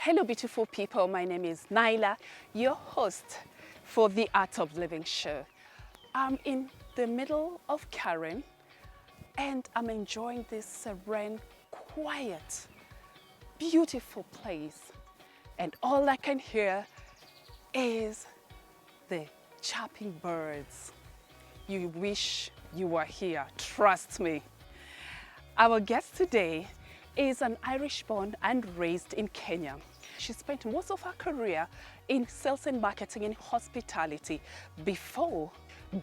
Hello, beautiful people. My name is Naila, your host for the Art of Living show. I'm in the middle of Karen and I'm enjoying this serene, quiet, beautiful place. And all I can hear is the chirping birds. You wish you were here, trust me. Our guest today is an Irish-born and raised in Kenya. She spent most of her career in sales and marketing in hospitality before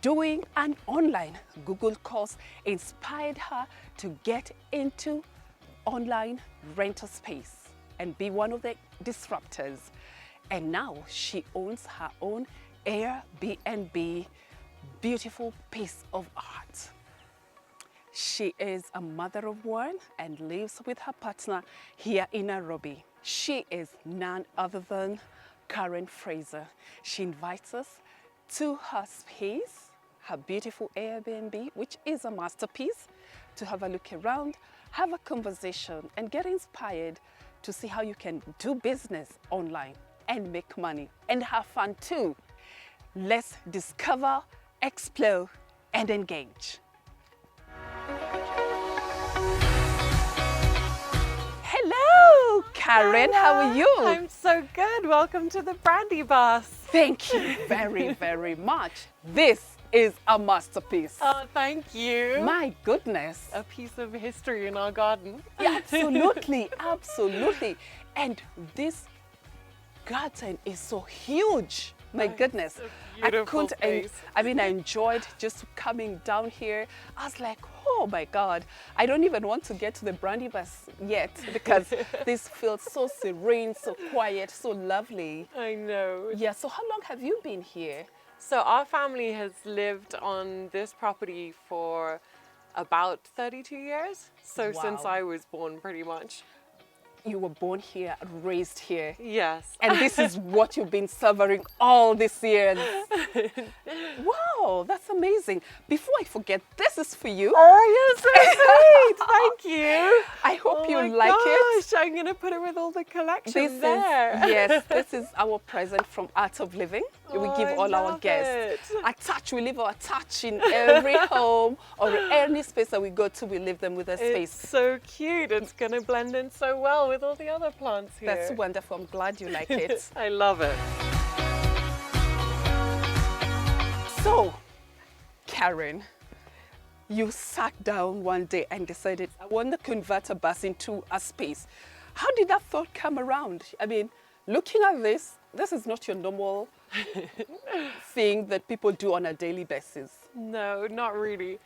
doing an online Google course inspired her to get into online rental space and be one of the disruptors. And now she owns her own Airbnb, beautiful piece of art. She is a mother of one and lives with her partner here in Nairobi. She is none other than Karen Fraser. She invites us to her space, her beautiful Airbnb, which is a masterpiece, to have a look around, have a conversation, and get inspired to see how you can do business online and make money and have fun too. Let's discover, explore, and engage. Hello, Karen. How are you? I'm so good. Welcome to the Brandy bus. Thank you very, very much. This is a masterpiece. Oh, thank you. My goodness. A piece of history in our garden. Yeah, absolutely, absolutely. And this garden is so huge. My goodness. I enjoyed just coming down here. I was like, oh my God, I don't even want to get to the Brandy bus yet because this feels so serene, so quiet, so lovely. I know. Yeah, so how long have you been here? So our family has lived on this property for about 32 years. So Wow. since I was born, pretty much. You were born here, raised here. Yes. And this is what you've been savoring all these years. Wow, that's amazing. Before I forget, this is for you. Oh, you're so sweet. Thank you. I hope Oh you my like it. gosh, I'm going to put it with all the collections This there. is, yes, this is our present from Art of Living. We Oh, give I all our love guests it. a touch. We leave our touch in every home or any space that we go to. We leave them with a It's space. so cute. It's going to blend in so well with all the other plants here. That's wonderful. I'm glad you like it. I love it. So, Karen, you sat down one day and decided, I want to convert a bus into a space. How did that thought come around? I mean, looking at this is not your normal thing that people do on a daily basis. No, not really.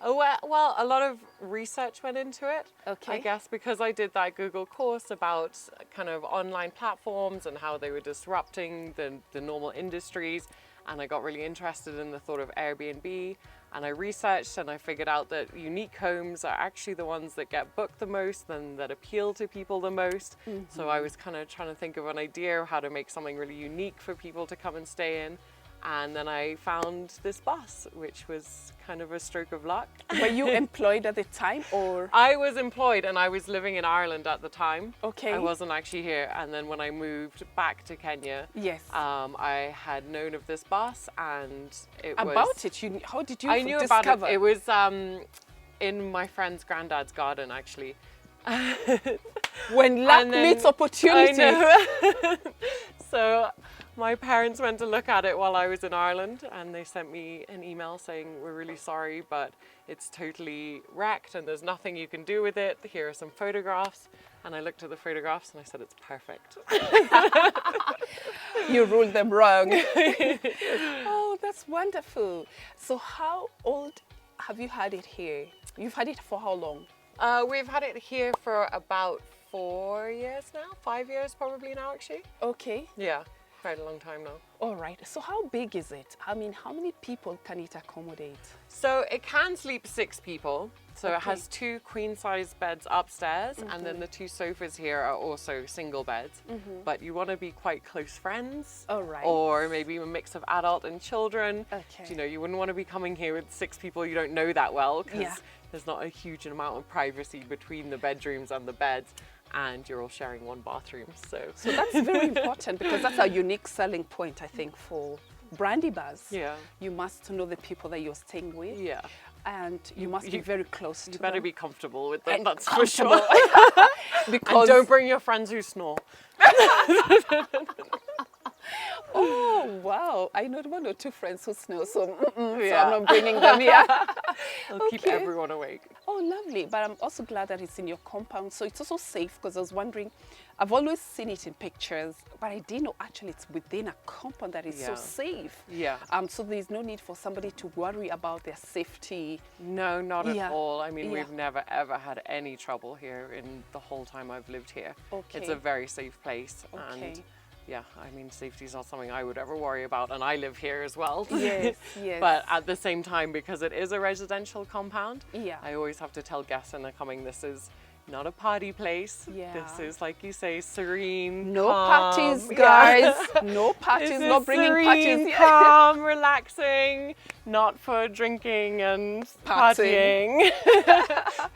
Oh, well, a lot of research went into it. Okay. I guess because I did that Google course about kind of online platforms and how they were disrupting the normal industries. And I got really interested in the thought of Airbnb. And I researched and I figured out that unique homes are actually the ones that get booked the most and that appeal to people the most. Mm-hmm. So I was kind of trying to think of an idea of how to make something really unique for people to come and stay in. And then I found this bus, which was kind of a stroke of luck. Were you employed at the time or? I was employed and I was living in Ireland at the time. Okay. I wasn't actually here. And then when I moved back to Kenya, Yes. I had known of this bus and it was... About it, how did you I knew discover? about it. It was in my friend's granddad's garden, actually. When luck meets opportunity. I know. So my parents went to look at it while I was in Ireland and they sent me an email saying, we're really sorry, but it's totally wrecked and there's nothing you can do with it. Here are some photographs. And I looked at the photographs and I said, it's perfect. You ruled them wrong. Oh, that's wonderful. So how old have you had it here? You've had it for how long? We've had it here for about 4 years now, 5 years probably now actually. Okay. Yeah, quite a long time now. All right. So how big is it? I mean, how many people can it accommodate? So it can sleep 6 people. So Okay. it has 2 queen size beds upstairs and then the 2 sofas here are also single beds. But you want to be quite close friends. All right. Or maybe a mix of adult and children. Okay. You know, you wouldn't want to be coming here with 6 people you don't know that well because Yeah. there's not a huge amount of privacy between the bedrooms and the beds. and you're all sharing one bathroom. So that's very important because that's a unique selling point, I think, for Brandy bars. yeah. You must know the people that you're staying with. Yeah. And you must be very close to them. You better be comfortable with them, And that's for sure. Because And don't bring your friends who snore. oh wow, I know one or two friends who snore, so so Yeah. I'm not bringing them here. It'll keep everyone awake. Oh, lovely. But I'm also glad that it's in your compound. So it's also safe because I was wondering, I've always seen it in pictures, but I didn't know actually it's within a compound that is so Yeah. safe. Yeah. So there's no need for somebody to worry about their safety. No, not Yeah. at all. I mean, Yeah. we've never ever had any trouble here in the whole time I've lived here. Okay. It's a very safe place. Okay. And yeah, I mean, safety is not something I would ever worry about, and I live here as well. Yes, yes. But at the same time, because it is a residential compound, Yeah. I always have to tell guests when they're coming, this is not a party place. Yeah. This is, like you say, serene, No calm. parties, Yeah. guys. No parties, This not is bringing serene, parties. Yeah. calm, relaxing, not for drinking and partying.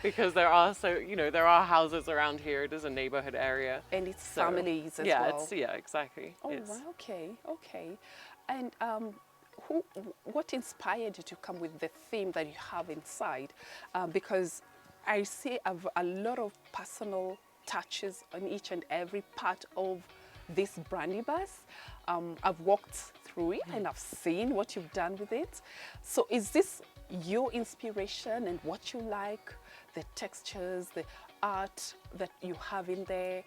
Because there are there are houses around here. It is a neighborhood area. And it's So, families as yeah, well. exactly. Oh, It's- wow, okay, okay. And what inspired you to come with the theme that you have inside? Because I see a lot of personal touches on each and every part of this Brandy bus. I've walked through it and I've seen what you've done with it. So is this your inspiration and what you like, the textures, the art that you have in there,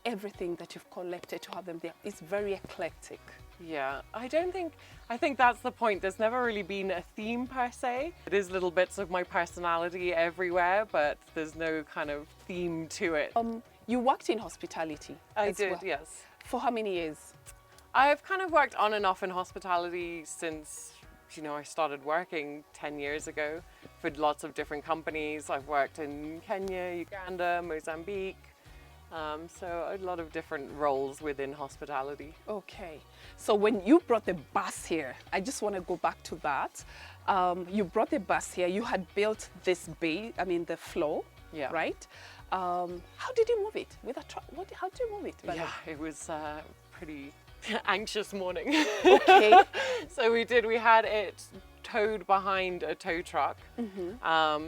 everything that you've collected to have them there? It's very eclectic. Yeah, I think that's the point. There's never really been a theme per se. It is little bits of my personality everywhere, but there's no kind of theme to it. You worked in hospitality. I as did, well. yes. For how many years? I've kind of worked on and off in hospitality since, I started working 10 years ago for lots of different companies. I've worked in Kenya, Uganda, Mozambique. So a lot of different roles within hospitality. Okay. So when you brought the bus here, I just want to go back to that. You brought the bus here. You had built this bay, the floor, Yeah. right? How did you move it? With a truck? How did you move it? Yeah, it was a pretty anxious morning. Okay. So we had it towed behind a tow truck.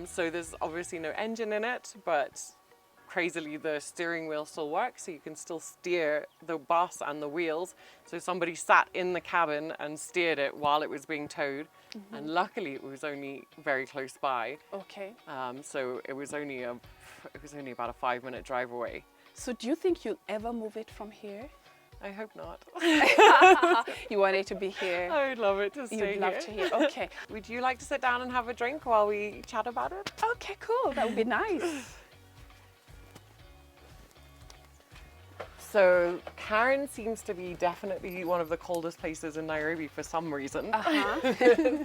So there's obviously no engine in it, but crazily the steering wheel still works, so you can still steer the bus and the wheels. So somebody sat in the cabin and steered it while it was being towed, and luckily it was only very close by. Okay. So it was only about a 5-minute drive away. So do you think you'll ever move it from here? I hope not. You want it to be here? I would love it to stay You'd love here. to hear. Okay. Would you like to sit down and have a drink while we chat about it? Okay, cool. That would be nice. So Karen seems to be definitely one of the coldest places in Nairobi for some reason. Okay.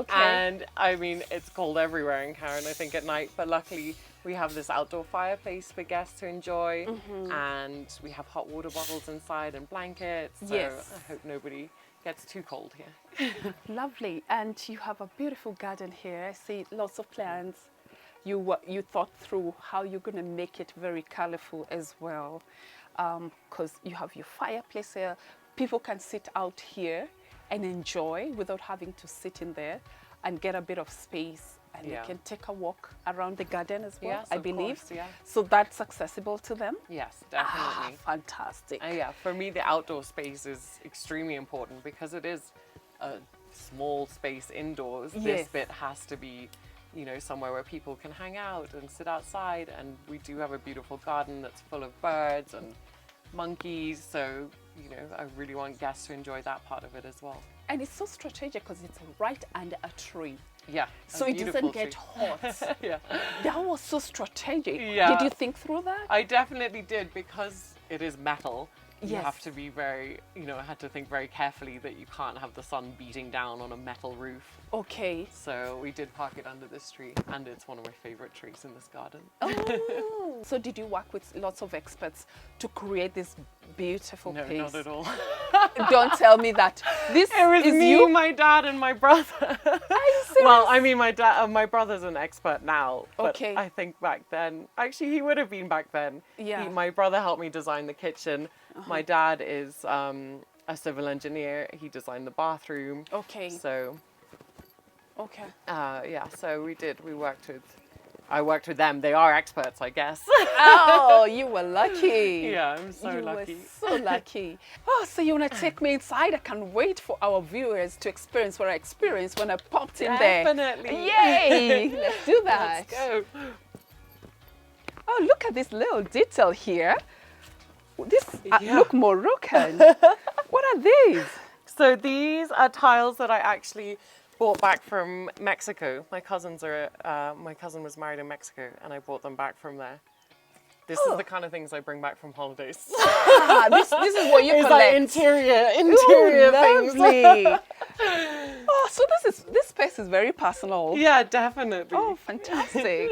And I mean, it's cold everywhere in Karen, I think, at night. But luckily, we have this outdoor fireplace for guests to enjoy. And we have hot water bottles inside and blankets. So Yes. I hope nobody gets too cold here. Lovely. And you have a beautiful garden here. I see lots of plants. You thought through how you're going to make it very colorful as well. Because you have your fireplace here. People can sit out here and enjoy without having to sit in there and get a bit of space. And Yeah. they can take a walk around the garden as well, Yes, I of believe. course, yeah. So that's accessible to them. Yes, definitely. Fantastic. Yeah, for me, the outdoor space is extremely important because it is a small space indoors. Yes. This bit has to be, somewhere where people can hang out and sit outside. And we do have a beautiful garden that's full of birds and monkeys. So, I really want guests to enjoy that part of it as well. And it's so strategic because it's right under a tree. Yeah. So a it doesn't beautiful get tree. hot. Yeah. That was so strategic. Yeah. Did you think through that? I definitely did because it is metal. You Yes. have to be very, I had to think very carefully that you can't have the sun beating down on a metal roof. Okay. So we did park it under this tree, and it's one of my favorite trees in this garden. Oh. So did you work with lots of experts to create this beautiful No, piece. not at all. Don't tell me that. This It was is me, you? my dad, and my brother. Are you serious? Well, I mean, my brother's an expert now, but Okay. I think back then, actually, he would have been back then. Yeah. My brother helped me design the kitchen. My dad is a civil engineer. He designed the bathroom. Okay. So, Okay. yeah, so I worked with them. They are experts, I guess. Oh, you were lucky. Yeah, I'm so you lucky. were so lucky. Oh, so you want to take me inside? I can't wait for our viewers to experience what I experienced when I popped in there. Definitely. Yay! Let's do that. Let's go. Oh, look at this little detail here. This Yeah. look Moroccan. What are these? So these are tiles that I actually bought back from Mexico. My cousin was married in Mexico, and I bought them back from there. This is the kind of things I bring back from holidays. This is what you It's collect. like interior Ooh, things. lovely. Oh, so this space is very personal. Yeah, definitely. Oh, fantastic.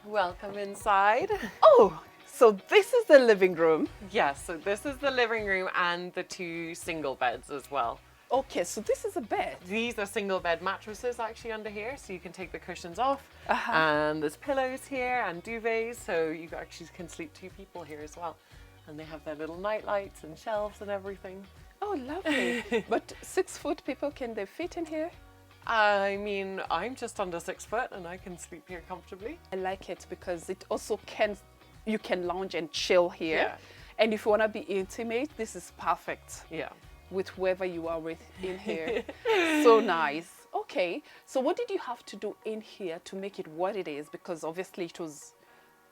Welcome inside. Oh, so this is the living room. Yes, so this is the living room and the 2 single beds as well. Okay, so this is a bed. These are single bed mattresses actually under here, so you can take the cushions off. And there's pillows here and duvets, so you actually can sleep 2 people here as well. And they have their little night lights and shelves and everything. Oh, lovely. But 6-foot people, can they fit in here? I mean, I'm just under 6 foot and I can sleep here comfortably. I like it because it also you can lounge and chill here. Yeah. And if you want to be intimate, this is perfect Yeah. with whoever you are with in here. So nice. Okay, so what did you have to do in here to make it what it is? Because obviously it was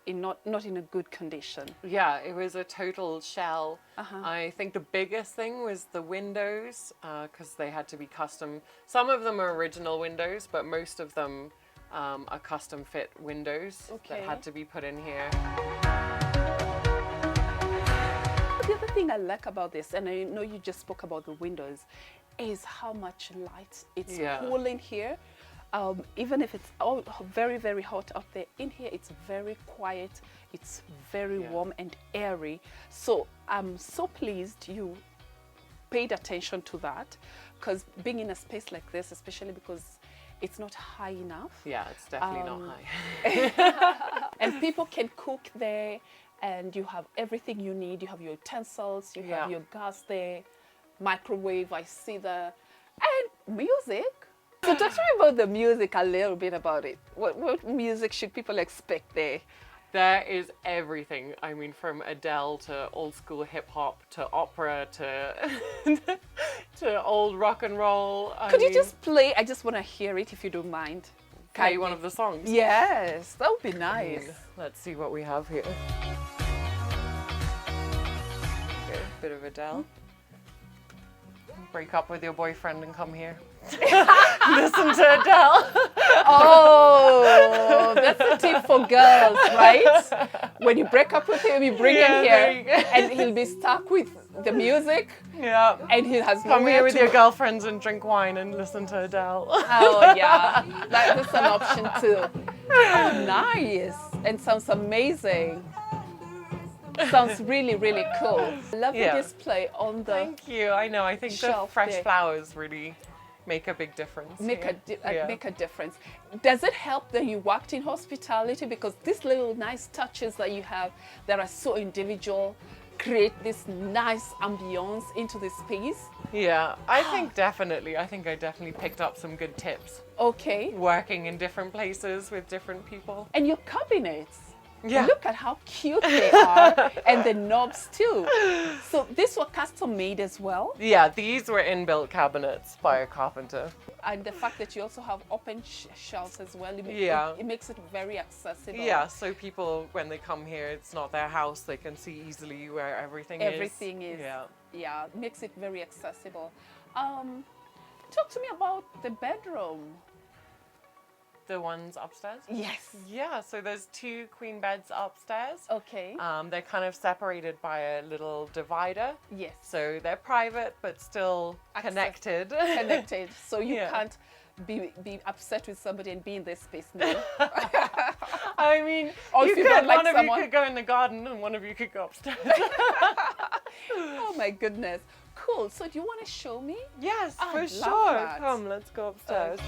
not in a good condition. Yeah, it was a total shell. I think the biggest thing was the windows, because they had to be custom. Some of them are original windows, but most of them are custom fit windows that had to be put in here. The other thing I like about this, and I know you just spoke about the windows, is how much light it's pulling here. Even if it's very, very hot up there, in here it's very quiet, it's very warm and airy. So I'm so pleased you paid attention to that, because being in a space like this, especially because it's not high enough. Yeah, it's definitely not high. And people can cook there, and you have everything you need. You have your utensils, you have your gas there, microwave, I see there, and music. So talk to me about the music, a little bit about it. What music should people expect there? There is everything. I mean, from Adele to old school hip hop to opera to to old rock and roll. Could you just play? I just want to hear it if you don't mind. play one of the songs? Yes, that would be nice. Let's see what we have here. Okay, bit of Adele. Break up with your boyfriend and come here. Listen to Adele. Oh, that's a tip for girls, right? When you break up with him, you bring him there you here, and he'll be stuck with the music, Yeah. and he has Come nowhere here with to your girlfriends and drink wine and listen to Adele. Oh yeah, that's an option too. Oh, nice, and sounds amazing. Sounds really, really cool. Lovely display on the Thank you. I know. I think the shelf fresh there. flowers really make a big difference. make here. make a difference. Does it help that you worked in hospitality, because these little nice touches that you have that are so individual create this nice ambiance into the space? Yeah, I think definitely. I think I definitely picked up some good tips Okay, working in different places with different people. and your cabinets. Yeah. Look at how cute they are, and the knobs too. So these were custom made as well, Yeah, these were inbuilt cabinets by a carpenter. and the fact that you also have open shelves as well, it makes it very accessible. Yeah, so people, when they come here, it's not their house. They can see easily where everything is. Everything is. Yeah. Yeah, makes it very accessible. Talk to me about the bedroom. The ones upstairs? Yes. Yeah, so there's 2 queen beds upstairs. Okay. They're kind of separated by a little divider. Yes. So they're private, but still connected. Connected. So you Yeah. can't be upset with somebody and be in their space now. I mean, Or you if you could, don't like one of someone- you could go in the garden and one of you could go upstairs. Oh my goodness. Cool. So do you want to show me? Yes, I for love sure. that. Come, let's go upstairs.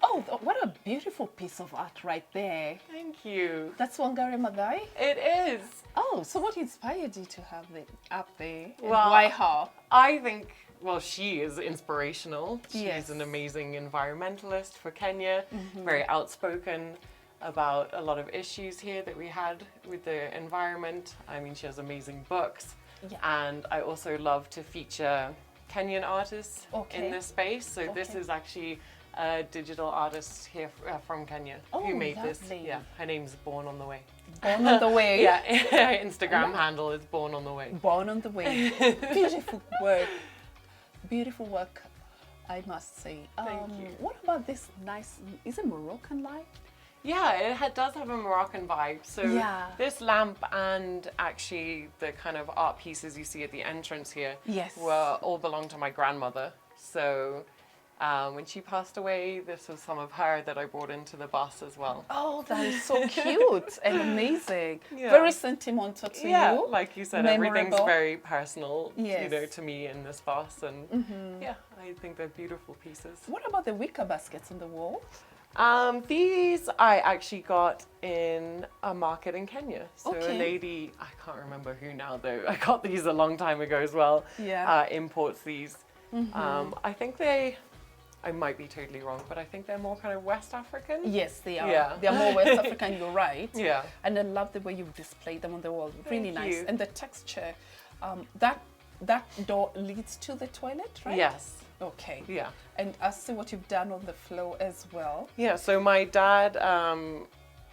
Oh, what a beautiful piece of art right there. Thank you. That's Wangari Maathai? It is. Oh, so what inspired you to have it up there? And Well, why her? I think, well, she is inspirational. She's Yes. an amazing environmentalist for Kenya, very outspoken about a lot of issues here that we had with the environment. I mean, she has amazing books. Yeah. And I also love to feature Kenyan artists Okay. in this space. So this Okay. is actually a digital artist here from Kenya Oh, who made this. lovely. Yeah, her name's Born on the Way. Born on the Way. Yeah, Instagram handle is Born on the Way. Born on the Way. Beautiful work. Beautiful work, I must say. Thank you. What about this nice, is it Moroccan light? Yeah, does have a Moroccan vibe. So Yeah. this lamp and actually the kind of art pieces you see at the entrance here Yes. all belong to my grandmother. So when she passed away, this was some of her that I brought into the bus as well. Oh, that is so cute and amazing. Yeah. Very sentimental to Yeah, you. like you said, everything's Memorable. very personal, Yes. to me in this bus. And yeah, I think they're beautiful pieces. What about the wicker baskets on the wall? These I actually got in a market in Kenya. So Okay. a lady, I can't remember who now though, I got these a long time ago as well, Yeah. imports these. I think I might be totally wrong, but I think they're more kind of West African. Yes, they are. Yeah. They are more West African, you're right. Yeah. And I love the way you've displayed them on the wall. Really Thank nice. you. And the texture, that door leads to the toilet, right? Yes. Okay. Yeah. And I see what you've done on the floor as well. Yeah, so my dad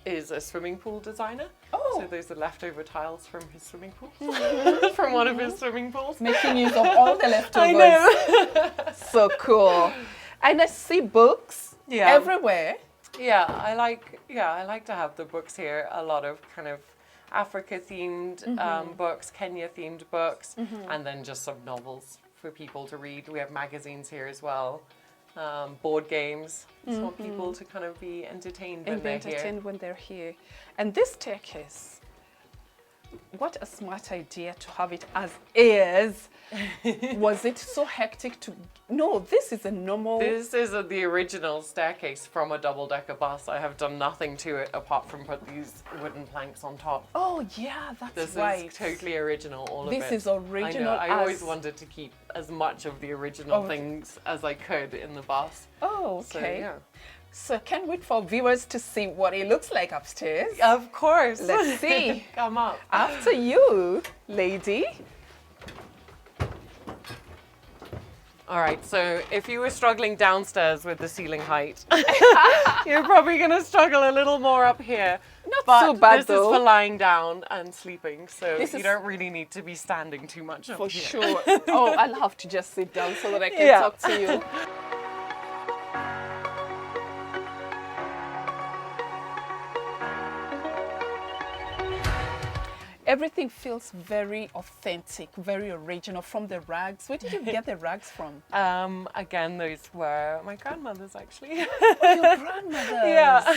is a swimming pool designer. Oh. So those are leftover tiles from his swimming pool. From one of his swimming pools. Making use of all the leftovers. I know. So cool. And I see books Yeah. everywhere. Yeah, I like to have the books here. A lot of kind of Africa themed books, Kenya themed books, and then just some novels for people to read. We have magazines here as well, board games. Just want people to kind of be entertained when And be they're here. entertained when they're here. And this staircase, what a smart idea to have it as is. Was it so hectic to... No, this is a normal... This is the original staircase from a double-decker bus. I have done nothing to it apart from put these wooden planks on top. Oh, yeah, that's This right. is totally original, all of it. This is original I know, I always as- wanted to keep as much of the original Oh. things as I could in the bus. Oh, So, okay. yeah. So can't wait for viewers to see what it looks like upstairs. Of course. Let's see. Come up. After you, lady. All right, so if you were struggling downstairs with the ceiling height, you're probably going to struggle a little more up here. Not But so bad, this though. is for lying down and sleeping, so This you is- don't really need to be standing too much up For here. sure. Oh, I'll have to just sit down so that I can Yeah. talk to you. Everything feels very authentic, very original from the rags. Where did you get the rags from? Again, those were my grandmother's actually. Your grandmother's. Yeah.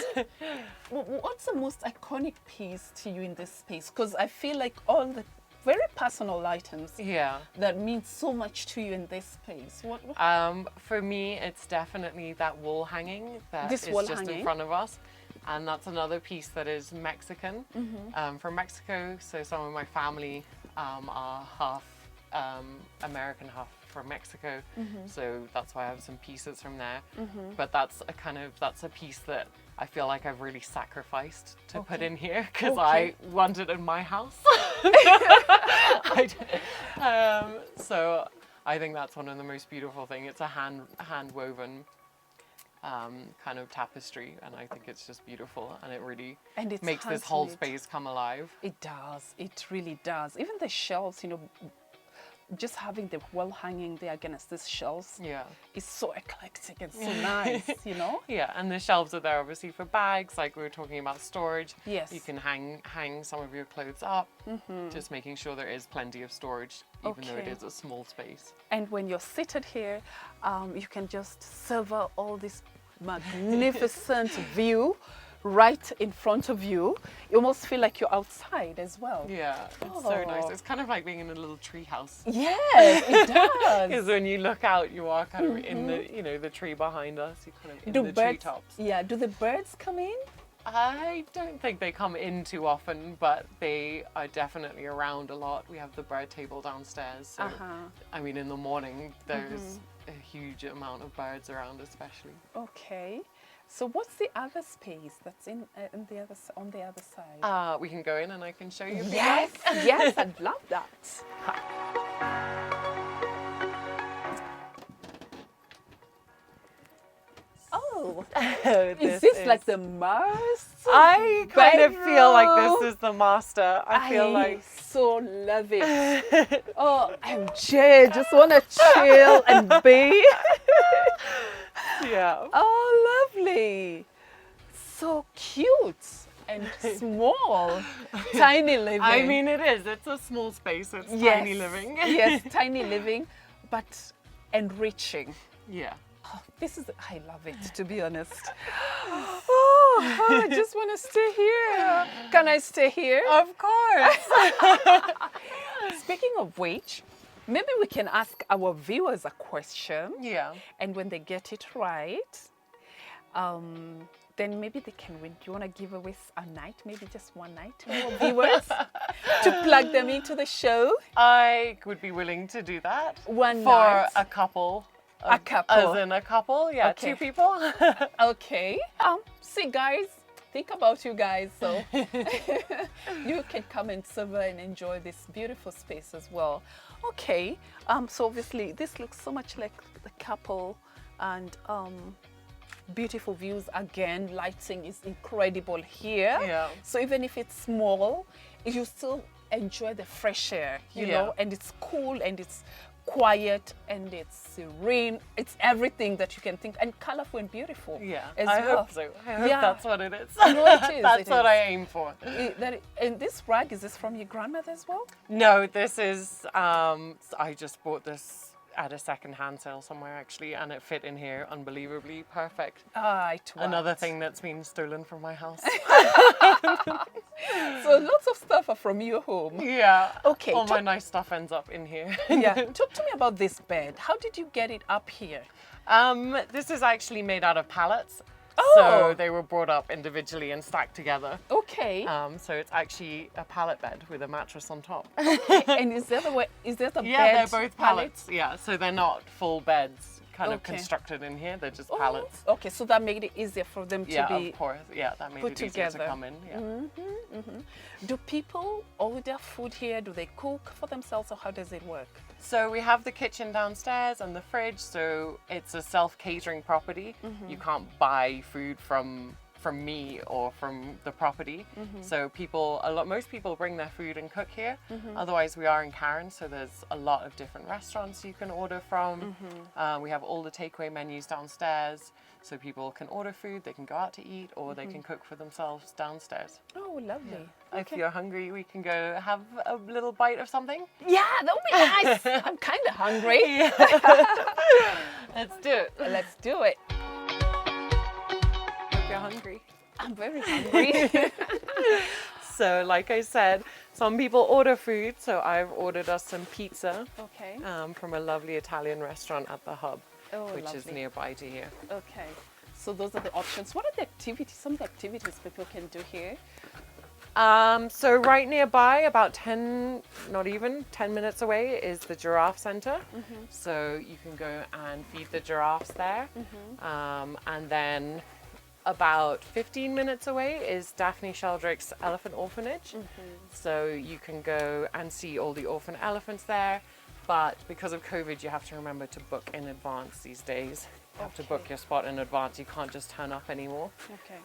What's the most iconic piece to you in this space? Because I feel like all the very personal items Yeah. that mean so much to you in this space. What? For me, it's definitely that wall hanging that This is wall just hanging? in front of us. And that's another piece that is Mexican, from Mexico. So some of my family are half American, half from Mexico. So that's why I have some pieces from there. But that's a piece that I feel like I've really sacrificed to put Okay. in here because Okay. I want it in my house. So I think that's one of the most beautiful things. It's a hand woven kind of tapestry, and I think it's just beautiful, and it really And it's makes this whole hand-knit. space come alive. It does. It really does. Even the shelves, just having the well hanging there against these shelves Yeah. is so eclectic and so nice, you know? Yeah, and the shelves are there obviously for bags, like we were talking about storage. Yes. You can hang some of your clothes up, just making sure there is plenty of storage, even though it Okay. is a small space. And when you're seated here, you can just savor all this magnificent view right in front of you. You almost feel like you're outside as well. Yeah, it's so nice. Oh. It's kind of like being in a little tree house. Yes, it does. Because when you look out, you are kind of in the, you know, the tree behind us. You're kind of in Do the birds? treetops. Yeah. Do the birds come in? I don't think they come in too often, but they are definitely around a lot. We have the bird table downstairs. So, I mean, in the morning, there's a huge amount of birds around, especially. Okay. So what's the other space that's on the other side? We can go in and I can show you. if you Yes, like. yes, I'd love that. Oh, is this like the Mars? I kind of feel like this is the master. I feel like so love it. Oh, MJ, just want to chill and be. yeah. Oh, lovely. So cute and small. Tiny living. I mean, it is. It's a small space. It's tiny living. Yes, tiny living, but enriching. Yeah. Oh, I love it, to be honest. Oh, I just want to stay here. Can I stay here? Of course. Speaking of which, maybe we can ask our viewers a question. Yeah. And when they get it right, then maybe they can win. Do you want to give away a night, maybe just one night to our viewers to plug them into the show? I would be willing to do that. One for night. a couple. A couple. As in a couple, yeah, Okay. 2 people. Okay. See, guys, think about you guys. So you can come and savor and enjoy this beautiful space as well. Okay. So obviously, this looks so much like the couple, and beautiful views again. Lighting is incredible here. Yeah. So even if it's small, you still enjoy the fresh air, you know, and it's cool and it's quiet and it's serene. It's everything that you can think, and colorful and beautiful. Yeah, as I well. hope so. I hope that's what it is. I know it is. That's it what is. I aim for. And this rug, is this from your grandmother as well? No, this is, I just bought this at a second-hand sale somewhere actually, and it fit in here unbelievably perfect. Another thing that's been stolen from my house. So lots of stuff are from your home. Yeah. Okay. All my nice stuff ends up in here. Yeah. Talk to me about this bed. How did you get it up here? This is actually made out of pallets. Oh. So they were brought up individually and stacked together. Okay. So it's actually a pallet bed with a mattress on top. And is there the bed? Yeah, they're both pallets. Yeah, so they're not full beds kind of Okay. constructed in here. They're just Oh, pallets. okay, so that made it easier for them to Yeah, be of course. Yeah, that made put it easier together. to come in. Yeah. Do people order food here? Do they cook for themselves, or how does it work? So we have the kitchen downstairs and the fridge. So it's a self-catering property. You can't buy food from me or from the property. So most people bring their food and cook here. Otherwise, we are in Karen, so there's a lot of different restaurants you can order from. We have all the takeaway menus downstairs, so people can order food, they can go out to eat, or they can cook for themselves downstairs. Oh, lovely. If you're hungry, we can go have a little bite of something. Yeah, that would be nice. I'm kind of hungry. Let's do it. Let's do it. If you're hungry. I'm very hungry. So like I said, some people order food, so I've ordered us some pizza Okay. from a lovely Italian restaurant at the Hub, which is lovely. nearby to here. Okay. So those are the options. What are the activities, some of the activities people can do here? So right nearby, about 10 minutes away, is the Giraffe Center. So you can go and feed the giraffes there. And then about 15 minutes away is Daphne Sheldrake's Elephant Orphanage. So you can go and see all the orphan elephants there. But because of COVID, you have to remember to book in advance these days. You have to book your spot in advance. You can't just turn up anymore. Okay.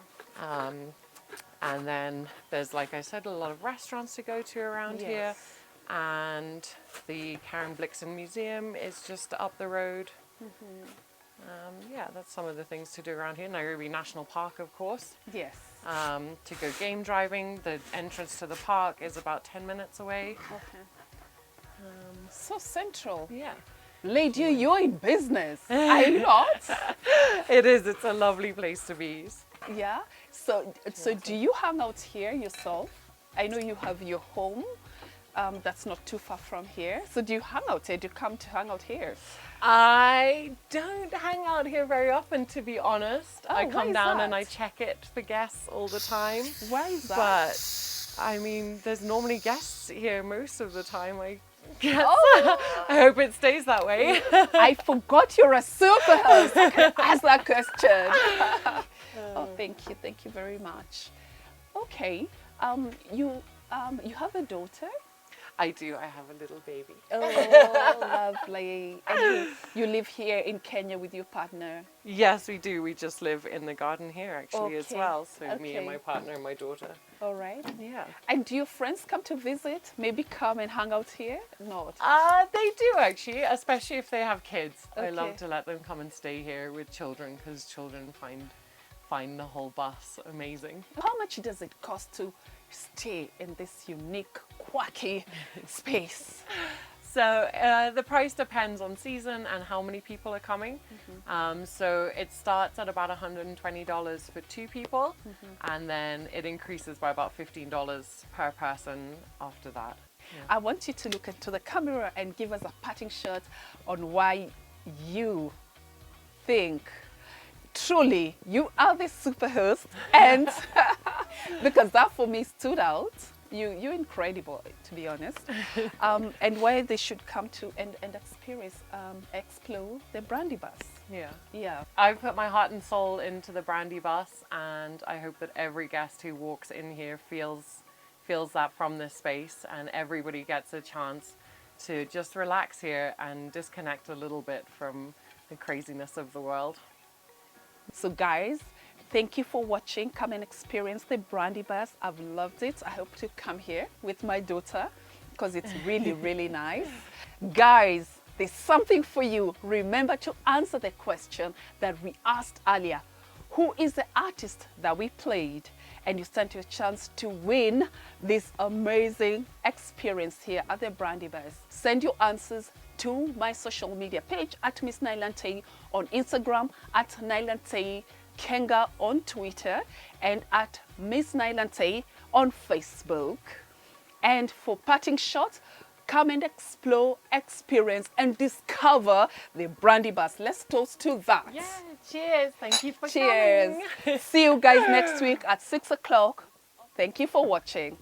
And then there's, like I said, a lot of restaurants to go to around here. and the Karen Blixen Museum is just up the road. Yeah, that's some of the things to do around here. Nairobi National Park, of course. Yes. To go game driving, the entrance to the park is about 10 minutes away. Okay. So central. Yeah. Lady, you're in business. Are you not? It is. It's a lovely place to be. Yeah. So do you hang out here yourself? I know you have your home. That's not too far from here. So do you hang out here? Do you come to hang out here? I don't hang out here very often, to be honest. Oh, I why come is down and that? I check it for guests all the time. Why is that? But I mean, there's normally guests here most of the time, I guess. Oh. I hope it stays that way. I forgot you're a super host. I can ask that question. Oh, thank you very much. Okay, you have a daughter? I do. I have a little baby. Oh, lovely. And you live here in Kenya with your partner? Yes, we do. We just live in the garden here actually as Okay, well. So me and okay. my partner and my daughter. All right. Yeah. And do your friends come to visit? Maybe come and hang out here? Not. They do actually, especially if they have kids. I love Okay. to let them come and stay here with children because children find the whole bus amazing. How much does it cost to stay in this unique, quirky space? So the price depends on season and how many people are coming. So it starts at about $120 for 2 people, and then it increases by about $15 per person after that. I want you to look into the camera and give us a parting shot on why you think truly you are the super host, and because that for me stood out. You're incredible, to be honest. And why they should come to and experience, explore the Brandy bus. Yeah. Yeah. I've put my heart and soul into the Brandy bus, and I hope that every guest who walks in here feels that from this space, and everybody gets a chance to just relax here and disconnect a little bit from the craziness of the world. So guys, thank you for watching. Come and experience the Brandy bus. I've loved it. I hope to come here with my daughter because it's really, really nice. Guys, there's something for you. Remember to answer the question that we asked earlier. Who is the artist that we played? And you stand your chance to win this amazing experience here at the Brandy bus. Send your answers to my social media page at Miss Nailante on Instagram, at Nailante Kenga on Twitter, and at Miss Nailante on Facebook. And for parting shots, come and explore, experience, and discover the Brandy bus. Let's toast to that. Yeah, cheers. Thank you for Cheers. coming. See you guys next week at 6 o'clock. Thank you for watching.